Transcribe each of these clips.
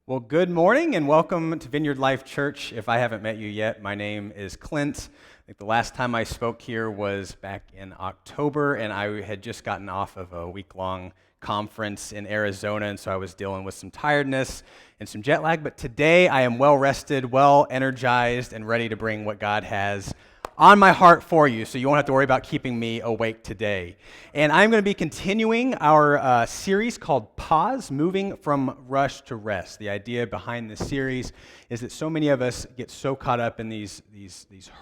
Well, good morning and welcome to Vineyard Life Church. If I haven't met you yet, my name is Clint. I think the last time I spoke here was back in October, and I had just gotten off of a week-long conference in Arizona, and so I was dealing with some tiredness and some jet lag. But today I am well rested, well energized, and ready to bring what God has on my heart for you, so you won't have to worry about keeping me awake today. And I'm going to be continuing our series called Pause, Moving from Rush to Rest. The idea behind this series is that so many of us get so caught up in these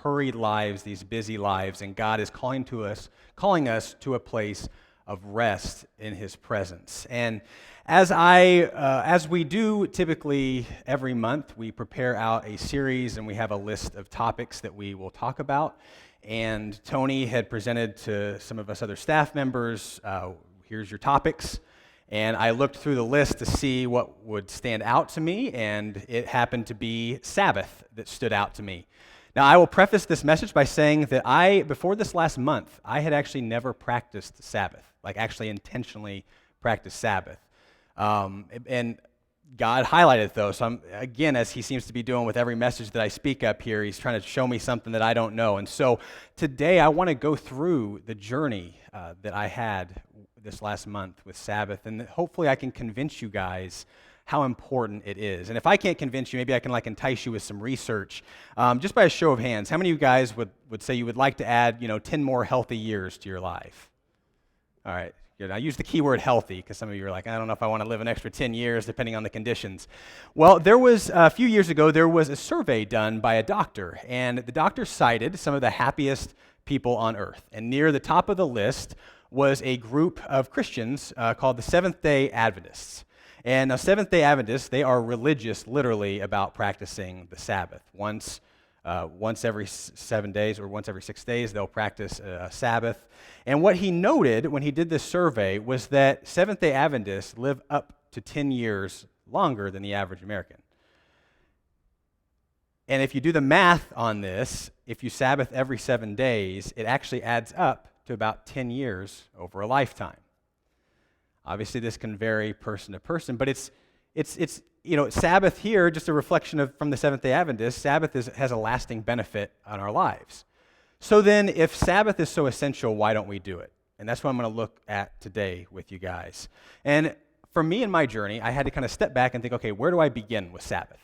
hurried lives, these busy lives, and God is calling us to a place of rest in His presence. And as we do typically every month, we prepare out a series and we have a list of topics that we will talk about. And Tony had presented to some of us other staff members, here's your topics. And I looked through the list to see what would stand out to me, and it happened to be Sabbath that stood out to me. Now, I will preface this message by saying that before this last month, I had actually never practiced Sabbath, like actually intentionally practiced Sabbath. And God highlighted it, though. So again, as He seems to be doing with every message that I speak up here, He's trying to show me something that I don't know. And so today I want to go through the journey that I had this last month with Sabbath, and hopefully I can convince you guys how important it is. And if I can't convince you, maybe I can entice you with some research. Just by a show of hands, how many of you guys would say you would like to add 10 more healthy years to your life? All right. Good. I use the keyword healthy because some of you are like, I don't know if I want to live an extra 10 years depending on the conditions. Well, there was a few years ago, there was a survey done by a doctor, and the doctor cited some of the happiest people on earth. And near the top of the list was a group of Christians called the Seventh-day Adventists. And now Seventh-day Adventists, they are religious, literally, about practicing the Sabbath. Once every 7 days or once every 6 days, they'll practice a Sabbath. And what he noted when he did this survey was that Seventh-day Adventists live up to 10 years longer than the average American. And if you do the math on this, if you Sabbath every 7 days, it actually adds up to about 10 years over a lifetime. Obviously, this can vary person to person, but it's Sabbath here, just a reflection from the Seventh-day Adventists, Sabbath has a lasting benefit on our lives. So then, if Sabbath is so essential, why don't we do it? And that's what I'm going to look at today with you guys. And for me in my journey, I had to kind of step back and think, okay, where do I begin with Sabbath?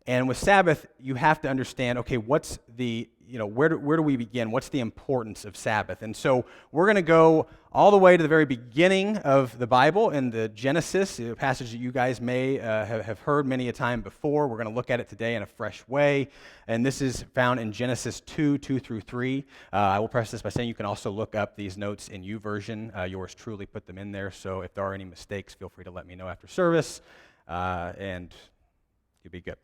And with Sabbath, you have to understand, okay, what's where do we begin? What's the importance of Sabbath? And so we're going to go all the way to the very beginning of the Bible in the Genesis, a passage that you guys may have heard many a time before. We're going to look at it today in a fresh way. And this is found in Genesis 2 through 3. I will preface this by saying you can also look up these notes in YouVersion. Yours truly put them in there. So if there are any mistakes, feel free to let me know after service, and you'll be good.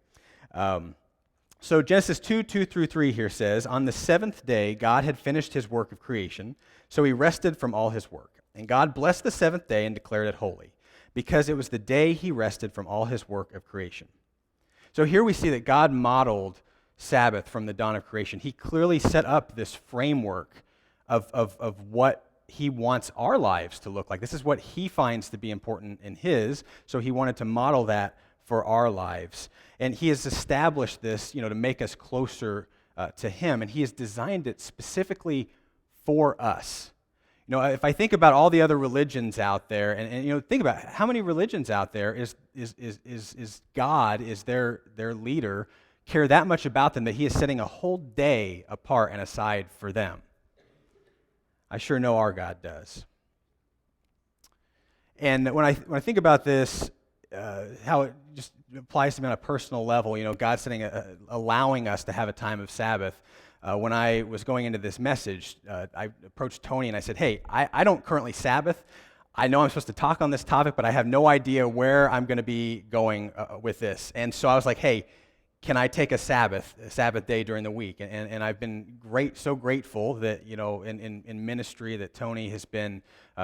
So Genesis 2 through 3 here says, on the seventh day, God had finished His work of creation, so He rested from all His work. And God blessed the seventh day and declared it holy, because it was the day He rested from all His work of creation. So here we see that God modeled Sabbath from the dawn of creation. He clearly set up this framework of what He wants our lives to look like. This is what He finds to be important in His, so He wanted to model that for our lives. And He has established this, to make us closer to Him. And He has designed it specifically for us. If I think about all the other religions out there, and think about how many religions out there is God, is their leader, care that much about them that He is setting a whole day apart and aside for them. I sure know our God does. And when I think about this, how it just applies to me on a personal level, God allowing us to have a time of Sabbath. When I was going into this message, I approached Tony and I said, hey, I don't currently Sabbath. I know I'm supposed to talk on this topic, but I have no idea where I'm going to be going with this. And so I was like, hey, can I take a Sabbath day during the week? And I've been so grateful that, in ministry that Tony has been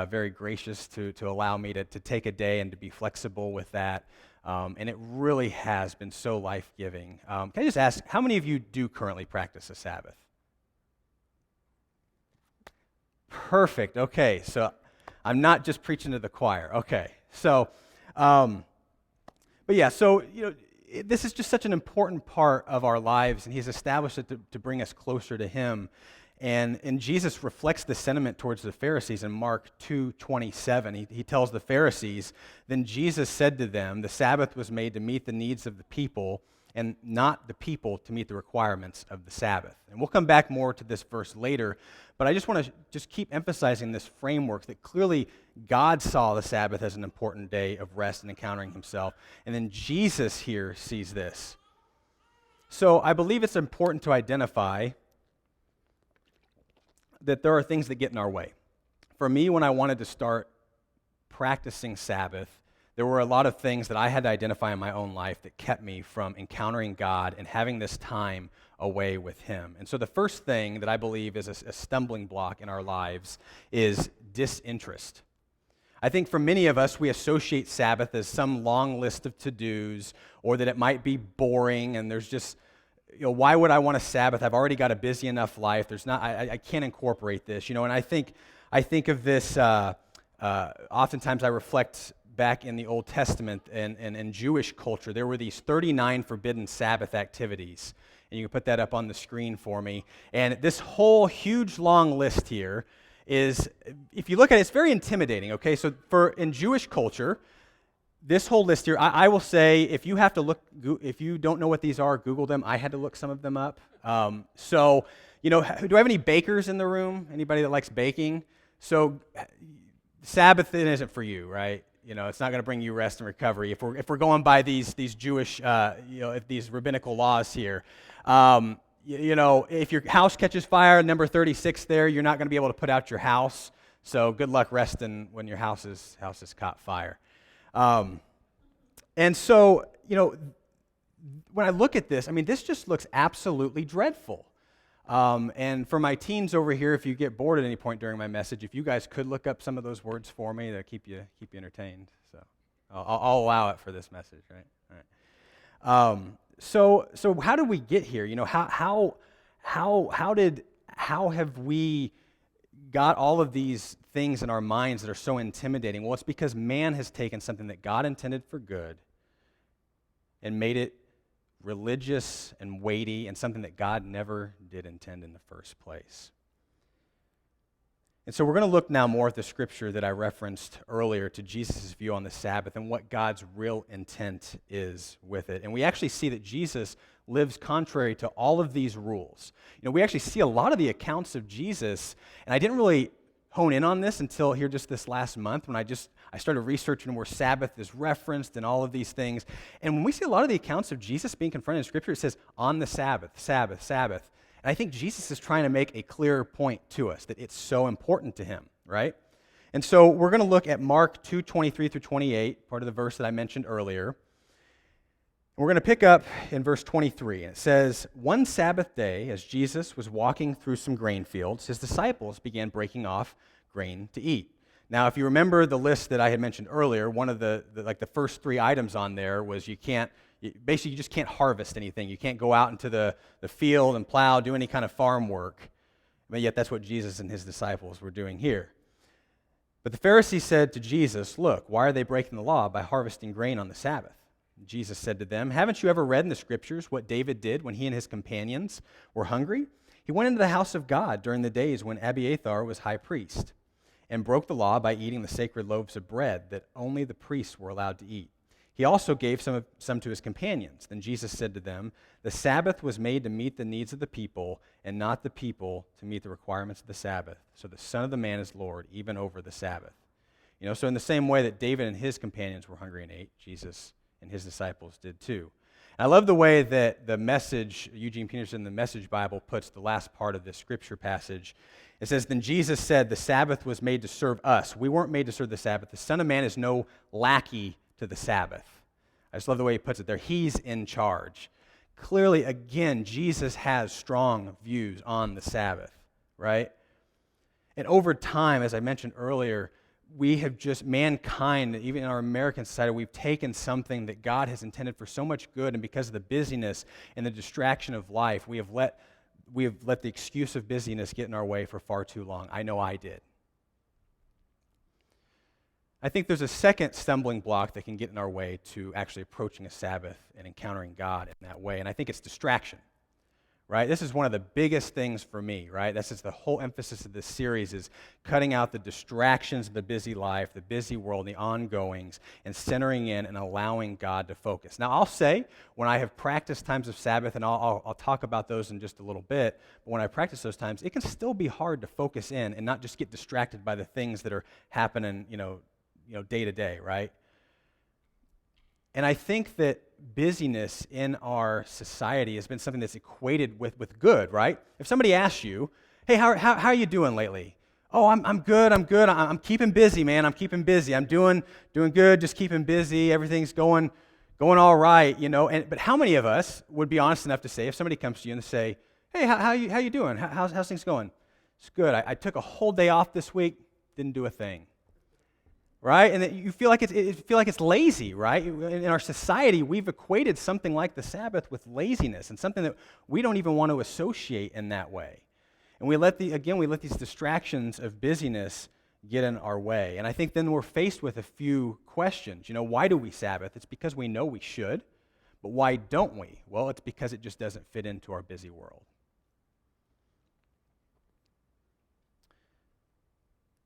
very gracious to allow me to take a day and to be flexible with that. And it really has been so life-giving. Can I just ask, how many of you do currently practice a Sabbath? Perfect. Okay, so I'm not just preaching to the choir. Okay, so, but But yeah, so, this is just such an important part of our lives, and he's established it to bring us closer to him. And Jesus reflects the sentiment towards the Pharisees in Mark 2:27. He tells the Pharisees, "Then Jesus said to them, the Sabbath was made to meet the needs of the people, and not the people to meet the requirements of the Sabbath." And we'll come back more to this verse later, but I just want to just keep emphasizing this framework that clearly God saw the Sabbath as an important day of rest and encountering himself, and then Jesus here sees this. So I believe it's important to identify that there are things that get in our way. For me, when I wanted to start practicing Sabbath, there were a lot of things that I had to identify in my own life that kept me from encountering God and having this time away with him. And so the first thing that I believe is a stumbling block in our lives is disinterest. I think for many of us, we associate Sabbath as some long list of to-dos, or that it might be boring and there's just, why would I want a Sabbath? I've already got a busy enough life. I can't incorporate this, and I think of this, oftentimes I reflect back in the Old Testament and in Jewish culture. There were these 39 forbidden Sabbath activities, and you can put that up on the screen for me. And this whole huge long list here is, if you look at it, it's very intimidating, okay? So in Jewish culture, this whole list here, I will say, if you don't know what these are, Google them. I had to look some of them up. Do I have any bakers in the room? Anybody that likes baking? So Sabbath isn't for you, right? It's not going to bring you rest and recovery. If we're going by these Jewish, these rabbinical laws here, if your house catches fire, number 36 there, you're not going to be able to put out your house. So good luck resting when your house is caught fire. And so, when I look at this, this just looks absolutely dreadful. And for my teens over here, if you get bored at any point during my message, if you guys could look up some of those words for me, that'll keep you entertained. So I'll allow it for this message, right? All right. So how did we get here? How have we got all of these things in our minds that are so intimidating? Well, it's because man has taken something that God intended for good and made it religious and weighty, and something that God never did intend in the first place. And so we're going to look now more at the scripture that I referenced earlier, to Jesus' view on the Sabbath and what God's real intent is with it. And we actually see that Jesus lives contrary to all of these rules. We actually see a lot of the accounts of Jesus, and I didn't really hone in on this until here just this last month, when I started researching where Sabbath is referenced and all of these things. And when we see a lot of the accounts of Jesus being confronted in Scripture, it says, on the Sabbath, Sabbath, Sabbath. And I think Jesus is trying to make a clear point to us that it's so important to him, right? And so we're going to look at Mark 2:23 through 28, part of the verse that I mentioned earlier. We're going to pick up in verse 23, and it says, "One Sabbath day, as Jesus was walking through some grain fields, his disciples began breaking off grain to eat." Now, if you remember the list that I had mentioned earlier, one of the first three items on there was you just can't harvest anything. You can't go out into the field and plow, do any kind of farm work. But yet that's what Jesus and his disciples were doing here. But the Pharisees said to Jesus, "Look, why are they breaking the law by harvesting grain on the Sabbath?" Jesus said to them, "Haven't you ever read in the Scriptures what David did when he and his companions were hungry? He went into the house of God during the days when Abiathar was high priest, and broke the law by eating the sacred loaves of bread that only the priests were allowed to eat. He also gave some to his companions." Then Jesus said to them, "The Sabbath was made to meet the needs of the people, and not the people to meet the requirements of the Sabbath. So the Son of the Man is Lord, even over the Sabbath." So in the same way that David and his companions were hungry and ate, Jesus and his disciples did too. And I love the way that the Message, Eugene Peterson, the Message Bible, puts the last part of this scripture passage. It says, "Then Jesus said, the Sabbath was made to serve us. We weren't made to serve the Sabbath. The Son of Man is no lackey to the Sabbath." I just love the way he puts it there. He's in charge. Clearly, again, Jesus has strong views on the Sabbath, right? And over time, as I mentioned earlier, mankind, even in our American society, we've taken something that God has intended for so much good, and because of the busyness and the distraction of life, we have let the excuse of busyness get in our way for far too long. I know I did. I think there's a second stumbling block that can get in our way to actually approaching a Sabbath and encountering God in that way, and I think it's distraction, right? This is one of the biggest things for me, right? This is the whole emphasis of this series is cutting out the distractions of the busy life, the busy world, the ongoings, and centering in and allowing God to focus. Now, I'll say, when I have practiced times of Sabbath, and I'll talk about those in just a little bit, but when I practice those times, it can still be hard to focus in and not just get distracted by the things that are happening, day to day, right? And I think that busyness in our society has been something that's equated with good, right? If somebody asks you, hey, how are you doing lately? Oh, I'm good. I'm keeping busy, man. I'm keeping busy. I'm doing good, just keeping busy. Everything's going all right, But how many of us would be honest enough to say, if somebody comes to you and say, hey, how you doing? How's things going? It's good. I took a whole day off this week, didn't do a thing. Right? And you feel like it's lazy, right? In our society, we've equated something like the Sabbath with laziness and something that we don't even want to associate in that way. And we let these distractions of busyness get in our way. And I think then we're faced with a few questions. Why do we Sabbath? It's because we know we should, but why don't we? Well, it's because it just doesn't fit into our busy world.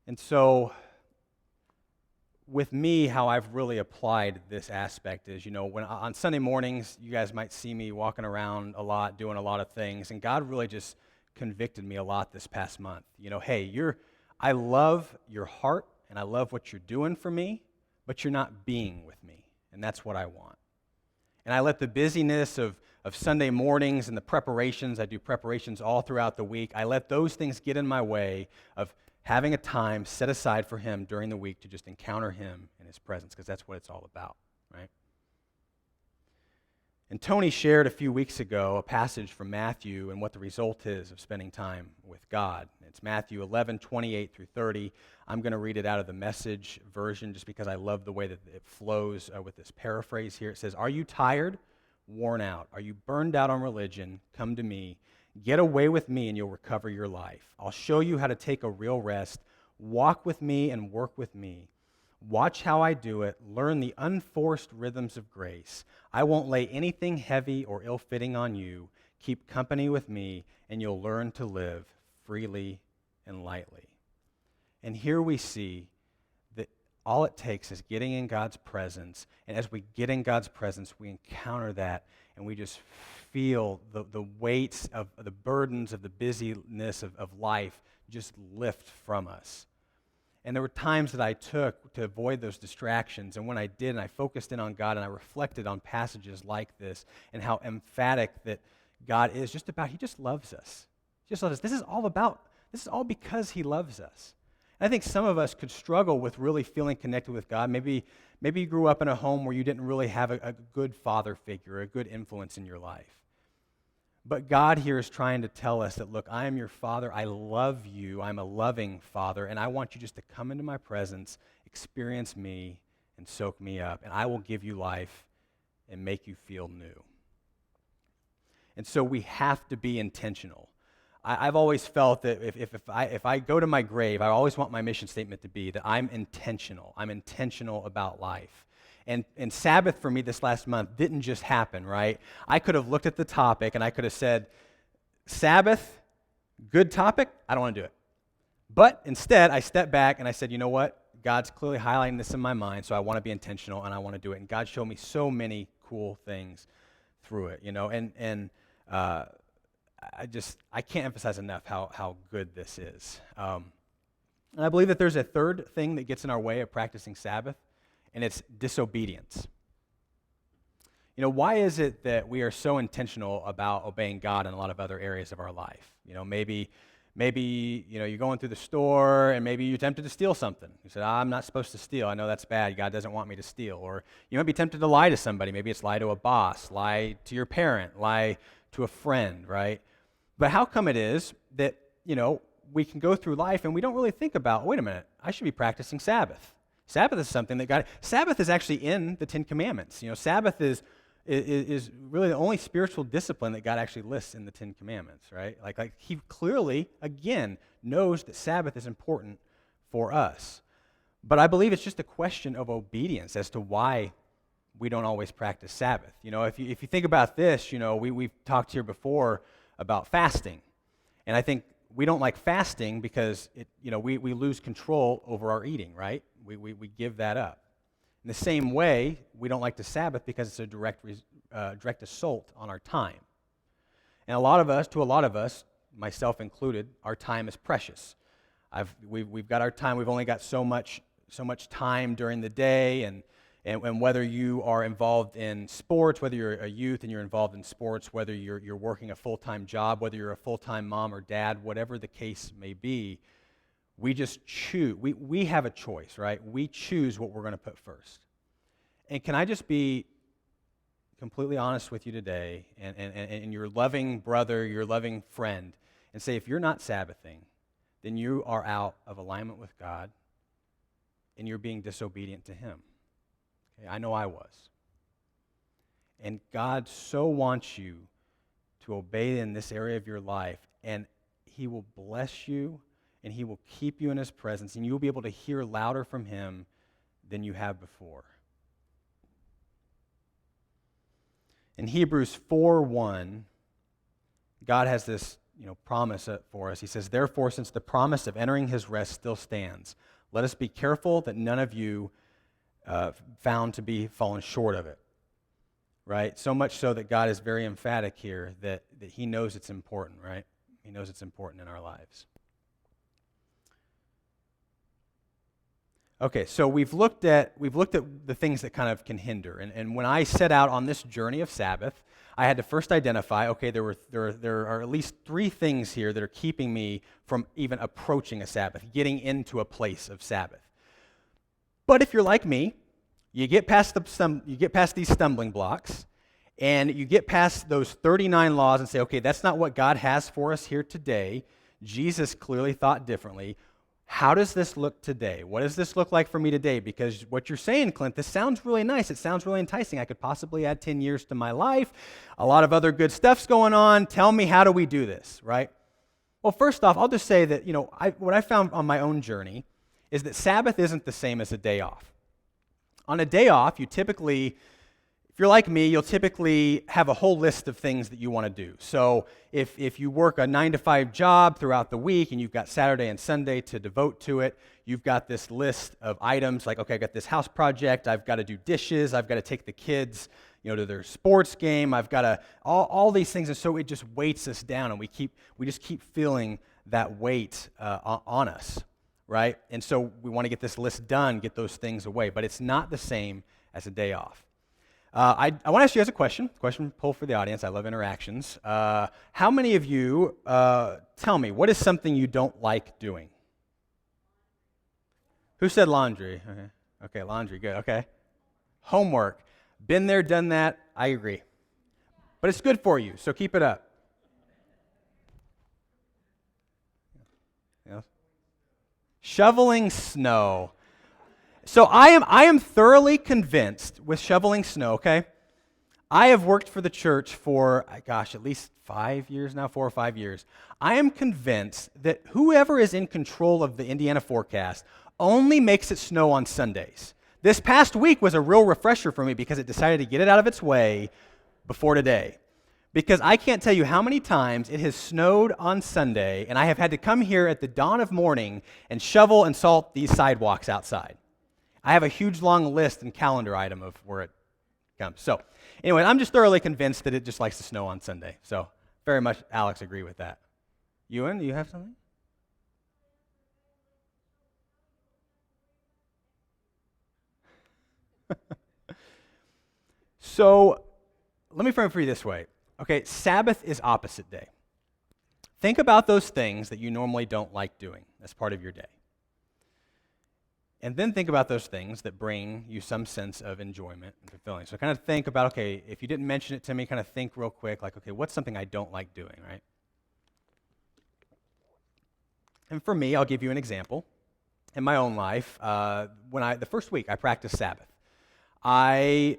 And so, with me, how I've really applied this aspect is, when on Sunday mornings, you guys might see me walking around a lot, doing a lot of things, and God really just convicted me a lot this past month. Hey, I love your heart, and I love what you're doing for me, but you're not being with me, and that's what I want. And I let the busyness of Sunday mornings and the preparations, I do preparations all throughout the week, I let those things get in my way of having a time set aside for him during the week to just encounter him in his presence, because that's what it's all about, right? And Tony shared a few weeks ago a passage from Matthew and what the result is of spending time with God. It's Matthew 11:28 through 30. I'm going to read it out of the Message version just because I love the way that it flows with this paraphrase here. It says, "Are you tired, worn out? Are you burned out on religion? Come to me. Get away with me and you'll recover your life. I'll show you how to take a real rest. Walk with me and work with me. Watch how I do it. Learn the unforced rhythms of grace. I won't lay anything heavy or ill-fitting on you. Keep company with me and you'll learn to live freely and lightly." And here we see that all it takes is getting in God's presence. And as we get in God's presence, we encounter that and we just feel the weights of the burdens of the busyness of life just lift from us. And there were times that I took to avoid those distractions, and when I did, and I focused in on God, and I reflected on passages like this, and how emphatic that God is he just loves us. He just loves us. This is all because he loves us. And I think some of us could struggle with really feeling connected with God. Maybe you grew up in a home where you didn't really have a good father figure, a good influence in your life. But God here is trying to tell us that, look, I am your Father. I love you. I'm a loving Father, and I want you just to come into my presence, experience me, and soak me up, and I will give you life and make you feel new. And so we have to be intentional. I've always felt that if I go to my grave, I always want my mission statement to be that I'm intentional. I'm intentional about life. And Sabbath for me this last month didn't just happen, right? I could have looked at the topic and I could have said, Sabbath, good topic, I don't want to do it. But instead, I stepped back and I said, you know what? God's clearly highlighting this in my mind, so I want to be intentional and I want to do it. And God showed me so many cool things through it, and I can't emphasize enough how good this is. And I believe that there's a third thing that gets in our way of practicing Sabbath, and it's disobedience. Why is it that we are so intentional about obeying God in a lot of other areas of our life? Maybe you're going through the store and maybe you're tempted to steal something. You said, I'm not supposed to steal. I know that's bad. God doesn't want me to steal. Or you might be tempted to lie to somebody. Maybe it's lie to a boss, lie to your parent, lie to a friend, right? But how come it is that, we can go through life and we don't really think about, wait a minute, I should be practicing Sabbath. Sabbath is something that Sabbath is actually in the Ten Commandments. Sabbath is really the only spiritual discipline that God actually lists in the Ten Commandments, right? Like he clearly, again, knows that Sabbath is important for us. But I believe it's just a question of obedience as to why we don't always practice Sabbath. If you think about this, we've talked here before about fasting. And I think we don't like fasting because we lose control over our eating, right? We give that up. In the same way, we don't like the Sabbath because it's a direct assault on our time. And to a lot of us, myself included, our time is precious. We've got our time. We've only got so much time during the day, and whether you are involved in sports, whether you're a youth and you're involved in sports, whether you're working a full-time job, whether you're a full-time mom or dad, whatever the case may be, we just choose. We have a choice, right? We choose what we're going to put first. And can I just be completely honest with you today, and your loving brother, your loving friend, and say, if you're not Sabbathing, then you are out of alignment with God, and you're being disobedient to Him. Okay, I know I was. And God so wants you to obey in this area of your life, and He will bless you, and He will keep you in His presence, and you'll be able to hear louder from Him than you have before. In Hebrews 4:1, God has this promise for us. He says, therefore, since the promise of entering His rest still stands, let us be careful that none of you found to be fallen short of it. Right? So much so that God is very emphatic here that He knows it's important, right? He knows it's important in our lives. Okay, so we've looked at the things that kind of can hinder, and when I set out on this journey of Sabbath, I had to first identify, okay, there are at least 3 things here that are keeping me from even approaching a Sabbath, getting into a place of Sabbath. But if you're like me, you get past these stumbling blocks, and you get past those 39 laws and say, okay, that's not what God has for us here today. Jesus clearly thought differently. How does this look today? What does this look like for me today? Because what you're saying, Clint, this sounds really nice. It sounds really enticing. I could possibly add 10 years to my life. A lot of other good stuff's going on. Tell me, how do we do this, right? Well, first off, I'll just say that, what I found on my own journey is that Sabbath isn't the same as a day off. On a day off, if you're like me, you'll typically have a whole list of things that you want to do. So if you work a 9-to-5 job throughout the week and you've got Saturday and Sunday to devote to it, you've got this list of items like, okay, I got this house project, I've got to do dishes, I've got to take the kids to their sports game, I've got to, all these things, and so it just weights us down, and we just keep feeling that weight on us, right? And so we want to get this list done, get those things away, but it's not the same as a day off. I want to ask you guys a question poll for the audience. I love interactions. How many of you, tell me, what is something you don't like doing? Who said laundry? Okay, laundry, good, okay. Homework. Been there, done that, I agree. But it's good for you, so keep it up. Yeah. Shoveling snow. So I am thoroughly convinced with shoveling snow, okay? I have worked for the church for, at least 5 years now, 4 or 5 years. I am convinced that whoever is in control of the Indiana forecast only makes it snow on Sundays. This past week was a real refresher for me because it decided to get it out of its way before today. Because I can't tell you how many times it has snowed on Sunday, and I have had to come here at the dawn of morning and shovel and salt these sidewalks outside. I have a huge long list and calendar item of where it comes. So anyway, I'm just thoroughly convinced that it just likes to snow on Sunday. So very much, Alex, agree with that. Ewan, do you have something? So let me frame it for you this way. Okay, Sabbath is opposite day. Think about those things that you normally don't like doing as part of your day. And then think about those things that bring you some sense of enjoyment and fulfilling. So kind of think about, okay, if you didn't mention it to me, kind of think real quick, like, okay, what's something I don't like doing, right? And for me, I'll give you an example. In my own life, the first week I practiced Sabbath, I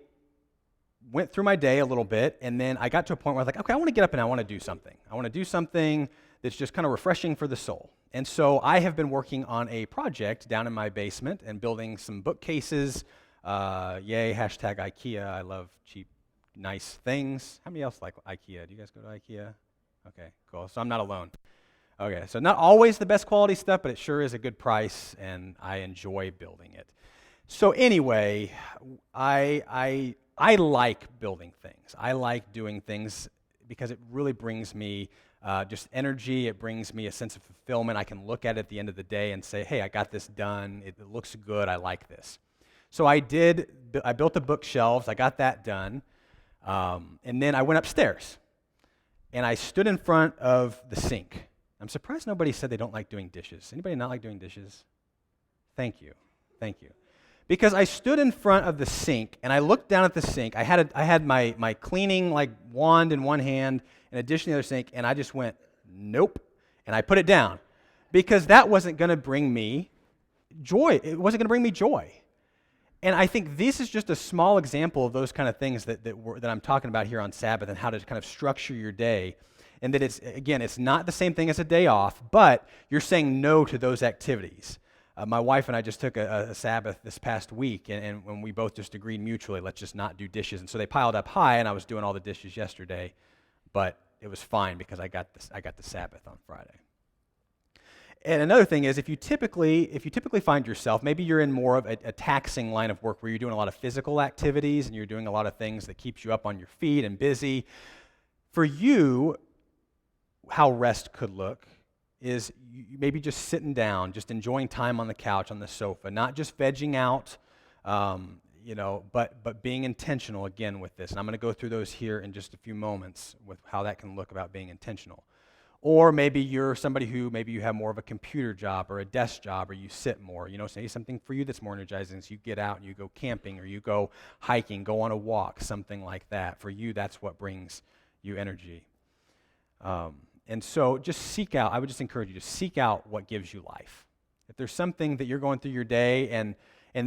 went through my day a little bit, and then I got to a point where I was like, okay, I want to get up and I want to do something. I want to do something that's just kind of refreshing for the soul. And so I have been working on a project down in my basement and building some bookcases. Yay, hashtag IKEA. I love cheap, nice things. How many else like IKEA? Do you guys go to IKEA? Okay, cool. So I'm not alone. Okay, so not always the best quality stuff, but it sure is a good price, and I enjoy building it. So anyway, I like building things. I like doing things because it really brings me just energy. It brings me a sense of fulfillment. I can look at it at the end of the day and say, hey, I got this done. It looks good. I like this. So I built the bookshelves. I got that done. And then I went upstairs, and I stood in front of the sink. I'm surprised nobody said they don't like doing dishes. Anybody not like doing dishes? Thank you. Thank you. Because I stood in front of the sink, and I looked down at the sink. I had my cleaning like wand in one hand and a dish in the other sink, and I just went, nope, and I put it down because that wasn't going to bring me joy. It wasn't going to bring me joy. And I think this is just a small example of those kind of things that I'm talking about here on Sabbath and how to kind of structure your day. And that it's not the same thing as a day off, but you're saying no to those activities. My wife and I just took a Sabbath this past week, and when we both just agreed mutually, let's just not do dishes. And so they piled up high, and I was doing all the dishes yesterday, but it was fine because I got the Sabbath on Friday. And another thing is, if you typically find yourself, maybe you're in more of a taxing line of work where you're doing a lot of physical activities and you're doing a lot of things that keeps you up on your feet and busy. For you, how rest could look is maybe just sitting down, just enjoying time on the couch, on the sofa, not just vegging out, but being intentional again with this. And I'm going to go through those here in just a few moments with how that can look about being intentional. Or maybe you're somebody who maybe you have more of a computer job or a desk job or you sit more. Say something for you that's more energizing is you get out and you go camping or you go hiking, go on a walk, something like that. For you, that's what brings you energy. And so just seek out, I would just encourage you to seek out what gives you life. If there's something that you're going through your day and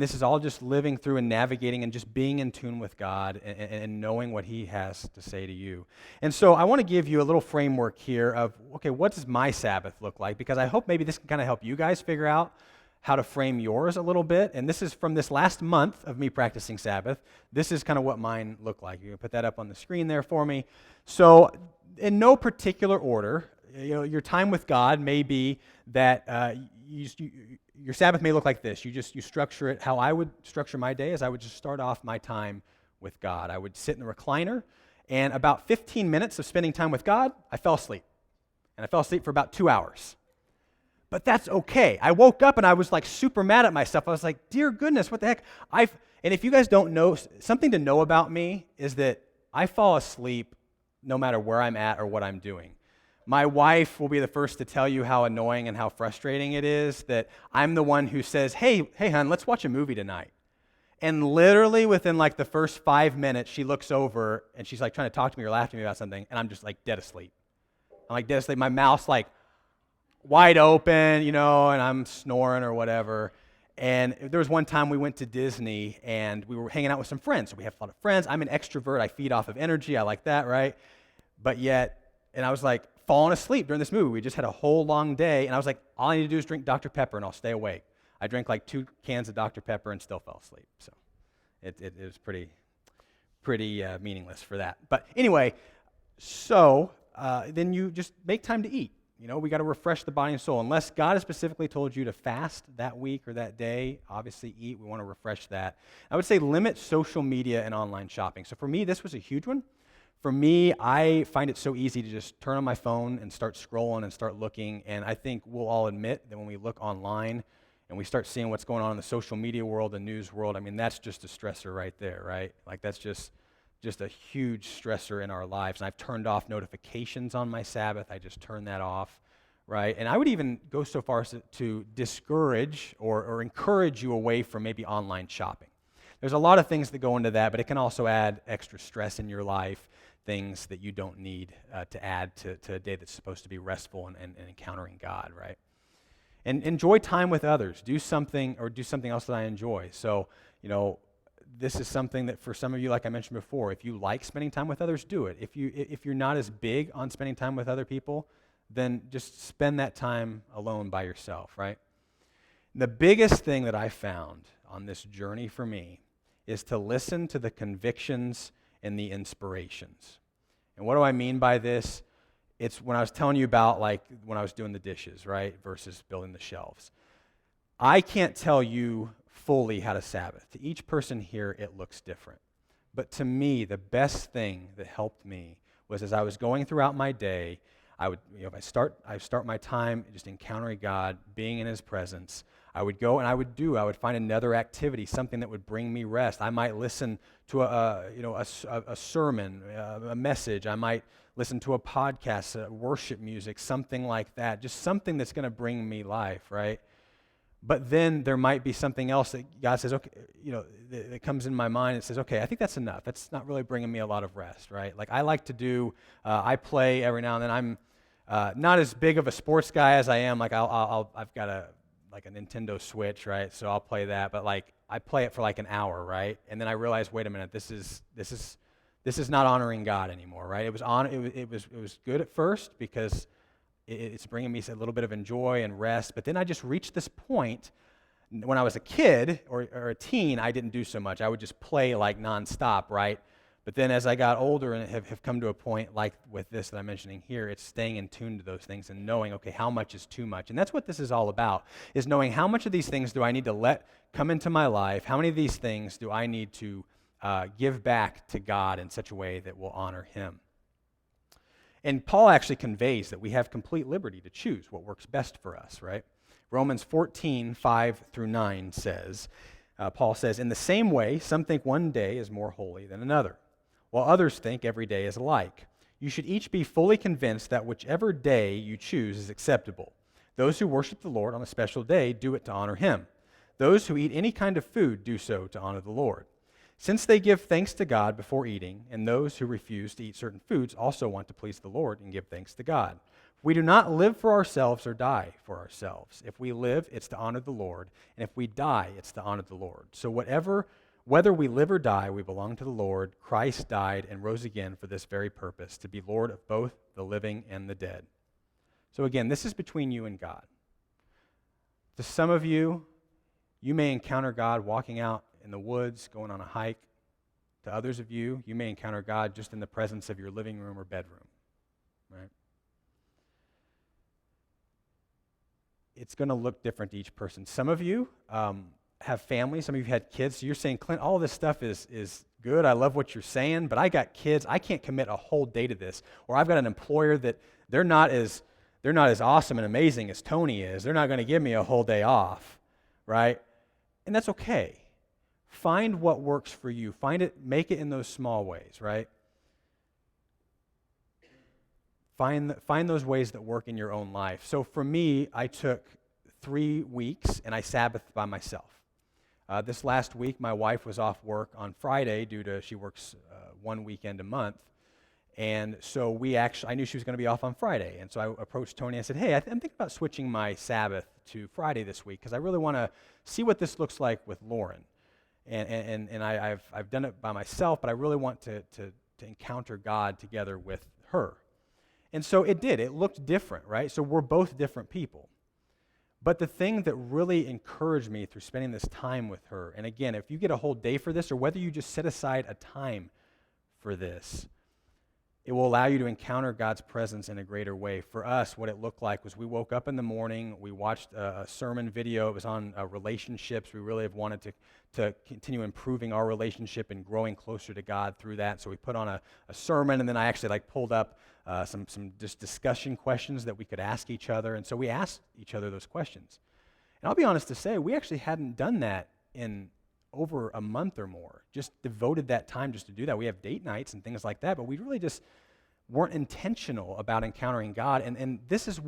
this is all just living through and navigating and just being in tune with God and knowing what He has to say to you. And so I want to give you a little framework here of, okay, what does my Sabbath look like? Because I hope maybe this can kind of help you guys figure out how to frame yours a little bit. And this is from this last month of me practicing Sabbath. This is kind of what mine looked like. You can put that up on the screen there for me. So in no particular order, your time with God may be that your Sabbath may look like this. You structure it. How I would structure my day is I would just start off my time with God. I would sit in the recliner, and about 15 minutes of spending time with God, I fell asleep. And I fell asleep for about 2 hours. But that's okay. I woke up and I was like super mad at myself. I was like, dear goodness, what the heck? And if you guys don't know, something to know about me is that I fall asleep no matter where I'm at or what I'm doing. My wife will be the first to tell you how annoying and how frustrating it is that I'm the one who says, hey, hon, let's watch a movie tonight. And literally within like the first 5 minutes, she looks over and she's like trying to talk to me or laugh to me about something, and I'm just like dead asleep. I'm like dead asleep. My mouth's like wide open, and I'm snoring or whatever. And there was one time we went to Disney and we were hanging out with some friends. So we have a lot of friends. I'm an extrovert. I feed off of energy. I like that, right? And I was like falling asleep during this movie. We just had a whole long day. And I was like, all I need to do is drink Dr. Pepper and I'll stay awake. I drank like 2 cans of Dr. Pepper and still fell asleep. So it was pretty meaningless for that. But anyway, so then you just make time to eat. We got to refresh the body and soul. Unless God has specifically told you to fast that week or that day, obviously eat. We want to refresh that. I would say limit social media and online shopping. So for me, this was a huge one. For me, I find it so easy to just turn on my phone and start scrolling and start looking. And I think we'll all admit that when we look online and we start seeing what's going on in the social media world, the news world, that's just a stressor right there, right? Like that's just a huge stressor in our lives. And I've turned off notifications on my Sabbath. I just turn that off, right? And I would even go so far as to discourage or encourage you away from maybe online shopping. There's a lot of things that go into that, but it can also add extra stress in your life, things that you don't need to add to a day that's supposed to be restful and encountering God, right? And enjoy time with others. Do something else that I enjoy. So, this is something that for some of you, like I mentioned before, if you like spending time with others, do it. If you're not as big on spending time with other people, then just spend that time alone by yourself, right? The biggest thing that I found on this journey for me is to listen to the convictions and the inspirations. And what do I mean by this? It's when I was telling you about like when I was doing the dishes, right, versus building the shelves. I can't tell you fully how to Sabbath. To each person here, it looks different. But to me, the best thing that helped me was as I was going throughout my day, I would, if I start my time just encountering God, being in His presence. I would go and I would find another activity, something that would bring me rest. I might listen to a sermon, a message. I might listen to a podcast, worship music, something like that. Just something that's going to bring me life, right? But then there might be something else that God says, okay, that comes in my mind and says, okay, I think that's enough. That's not really bringing me a lot of rest, right? Like I like to do, I play every now and then. I'm not as big of a sports guy as I am. Like I've got a Nintendo Switch, right? So I'll play that, but like I play it for like an hour, right? And then I realize, wait a minute, this is not honoring God anymore, right? It was good at first because it's bringing me a little bit of enjoy and rest, but then I just reached this point. When I was a kid or a teen, I didn't do so much. I would just play like nonstop, right? But then as I got older and have come to a point like with this that I'm mentioning here, it's staying in tune to those things and knowing, okay, how much is too much? And that's what this is all about, is knowing how much of these things do I need to let come into my life? How many of these things do I need to give back to God in such a way that will honor Him? And Paul actually conveys that we have complete liberty to choose what works best for us, right? Romans 14:5-9 says, Paul says, in the same way, some think one day is more holy than another, while others think every day is alike. You should each be fully convinced that whichever day you choose is acceptable. Those who worship the Lord on a special day do it to honor Him. Those who eat any kind of food do so to honor the Lord, since they give thanks to God before eating, and those who refuse to eat certain foods also want to please the Lord and give thanks to God. We do not live for ourselves or die for ourselves. If we live, it's to honor the Lord, and if we die, it's to honor the Lord. So whether we live or die, we belong to the Lord. Christ died and rose again for this very purpose, to be Lord of both the living and the dead. So again, this is between you and God. To some of you, you may encounter God walking out in the woods, going on a hike. To others of you, you may encounter God just in the presence of your living room or bedroom, right? It's going to look different to each person. Some of you have families. Some of you had kids. So you're saying, Clint, all this stuff is good. I love what you're saying, but I got kids. I can't commit a whole day to this. Or I've got an employer that they're not as awesome and amazing as Tony is. They're not going to give me a whole day off, right? And that's okay. Find what works for you. Make it in those small ways, right? Find those ways that work in your own life. So for me, I took 3 weeks and I Sabbathed by myself. This last week, my wife was off work on Friday she works 1 weekend a month. And so I knew she was going to be off on Friday. And so I approached Tony and I said, hey, I'm thinking about switching my Sabbath to Friday this week because I really want to see what this looks like with Lauren. And I've done it by myself, but I really want to encounter God together with her. And so it did. It looked different, right? So we're both different people. But the thing that really encouraged me through spending this time with her, and again, if you get a whole day for this, or whether you just set aside a time for this, it will allow you to encounter God's presence in a greater way. For us, what it looked like was we woke up in the morning, we watched a sermon video. It was on relationships. We really have wanted to continue improving our relationship and growing closer to God through that. So we put on a sermon, and then I actually pulled up some just discussion questions that we could ask each other. And so we asked each other those questions. And I'll be honest to say, we actually hadn't done that in over a month or more, just devoted that time just to do that. We have date nights and things like that, but we really just weren't intentional about encountering God. And this is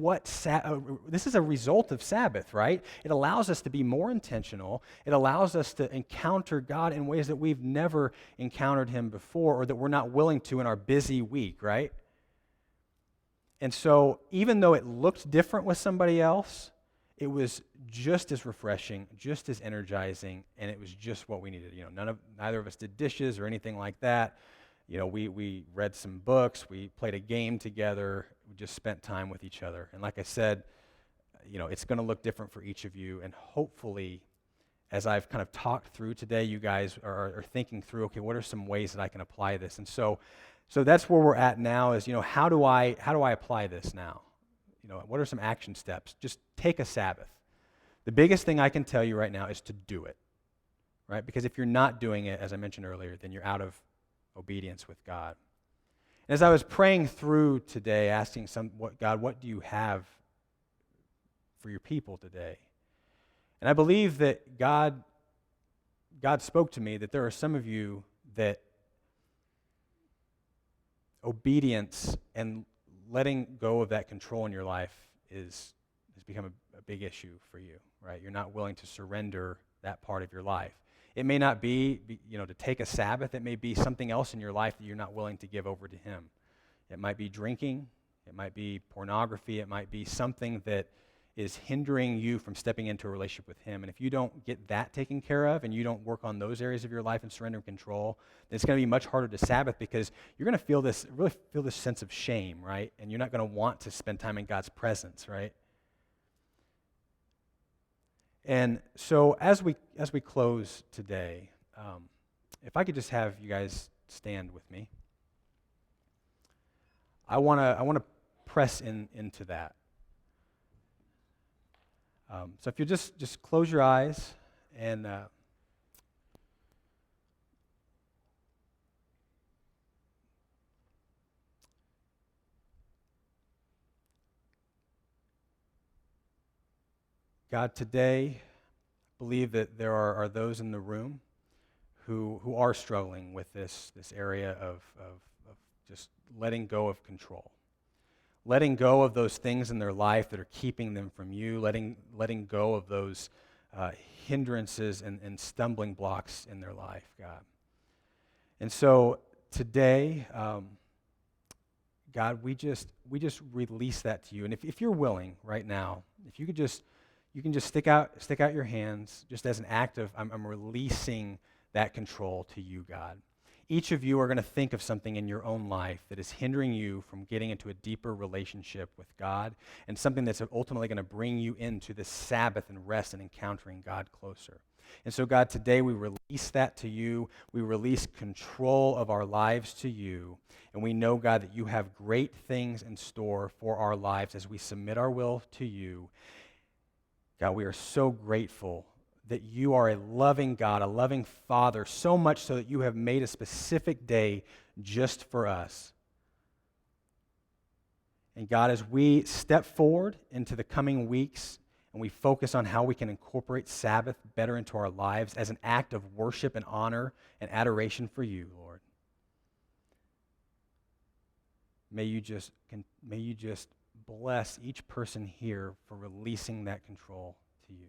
this is a result of Sabbath, right? It allows us to be more intentional. It allows us to encounter God in ways that we've never encountered Him before, or that we're not willing to in our busy week, right? And so even though it looked different with somebody else, it was just as refreshing, just as energizing, and it was just what we needed. Neither of us did dishes or anything like that. we read some books, we played a game together, we just spent time with each other. And like I said, it's going to look different for each of you. And hopefully, as I've kind of talked through today, you guys are thinking through, okay, what are some ways that I can apply this? And so that's where we're at now is, how do I apply this now? What are some action steps? Just take a Sabbath. The biggest thing I can tell you right now is to do it, right? Because if you're not doing it, as I mentioned earlier, then you're out of obedience with God. And as I was praying through today, asking God, what do you have for your people today? And I believe that God spoke to me that there are some of you that obedience and letting go of that control in your life has become a big issue for you, right? You're not willing to surrender that part of your life. It may not be to take a Sabbath. It may be something else in your life that you're not willing to give over to Him. It might be drinking. It might be pornography. It might be something that is hindering you from stepping into a relationship with Him. And if you don't get that taken care of and you don't work on those areas of your life and surrender control, then it's going to be much harder to Sabbath because you're going to really feel this sense of shame, right? And you're not going to want to spend time in God's presence, right? And so as we close today, if I could just have you guys stand with me, I want to press into that. So if you just close your eyes and God, today, I believe that there are those in the room who are struggling with this area of just letting go of control. Letting go of those things in their life that are keeping them from you, letting go of those hindrances and stumbling blocks in their life, God. And so today, God, we just release that to you. And if you're willing right now, if you could you can just stick out your hands just as an act of I'm releasing that control to you, God. Each of you are going to think of something in your own life that is hindering you from getting into a deeper relationship with God and something that's ultimately going to bring you into this Sabbath and rest and encountering God closer. And so, God, today we release that to you. We release control of our lives to you. And we know, God, that you have great things in store for our lives as we submit our will to you. God, we are so grateful that you are a loving God, a loving Father, so much so that you have made a specific day just for us. And God, as we step forward into the coming weeks and we focus on how we can incorporate Sabbath better into our lives as an act of worship and honor and adoration for you, Lord, may you just bless each person here for releasing that control to you.